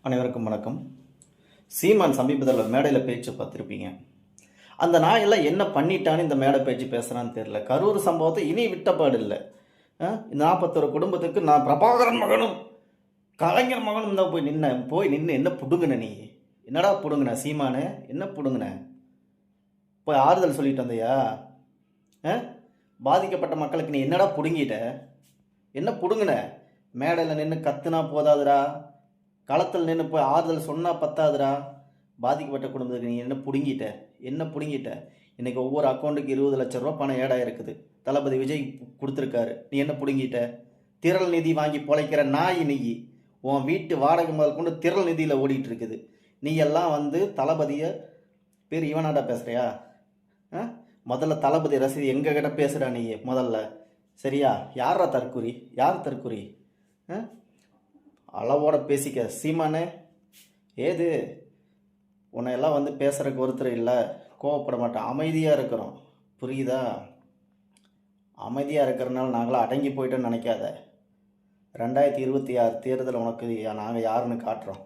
அனைவருக்கும் வணக்கம். சீமான் சமீபத்தில் மேடையில் பேச்சு பார்த்துருப்பீங்க. அந்த நாயெல்லாம் என்ன பண்ணிட்டான்னு இந்த மேடை பேச்சு பேசுகிறான்னு தெரியல. கரூர் சம்பவத்தை இனி விட்டப்பாடு இல்லை. 41 குடும்பத்துக்கு நான் பிரபாகரன் மகனும் கலைஞர் மகனும் தான் போய் நின்று என்ன புடுங்கின நீ? என்னடா புடுங்கின சீமானு? என்ன புடுங்கின? போய் ஆறுதல் சொல்லிட்டு வந்தையா? பாதிக்கப்பட்ட மக்களுக்கு நீ என்னடா புடுங்கிட்ட? என்ன புடுங்கின? மேடையில் நின்று கத்துனா போதாதுடா, களத்தில் நின்று போய் ஆறுதல் சொன்னால் பத்தாதுடா. பாதிக்கப்பட்ட குடும்பத்துக்கு நீ என்ன புடுங்கிட்ட? இன்றைக்கி ஒவ்வொரு அக்கௌண்ட்டுக்கு 20 லட்சம் ரூபா பணம் ஏடாக இருக்குது. தளபதி விஜய் கொடுத்துருக்காரு. நீ என்ன புடுங்கிட்ட? திரள் நிதி வாங்கி பொழைக்கிற நாய் நீ. உன் வீட்டு வாடகை முதல் கொண்டு திரள் நிதியில் ஓடிட்டு இருக்குது. நீ எல்லாம் தளபதியை பேர் இவனாடா பேசுகிறியா? முதல்ல தளபதி ரசீது எங்கள் கிட்ட பேசுகிறா நீ முதல்ல, சரியா? யாரா தற்குறி? யார் தற்குறி? அளவோட பேசிக்க சீமானே. ஏது உன்னை எல்லாம் பேசுகிறக்கு ஒருத்தர் இல்லை. கோவப்பட மாட்டேன், அமைதியாக இருக்கிறோம், புரியுதா? அமைதியாக இருக்கிறனால நாங்களாம் அடங்கி போயிட்டோன்னு நினைக்காத. 2026 தேர்தல் உனக்கு நாங்கள் யாருன்னு காட்டுறோம்.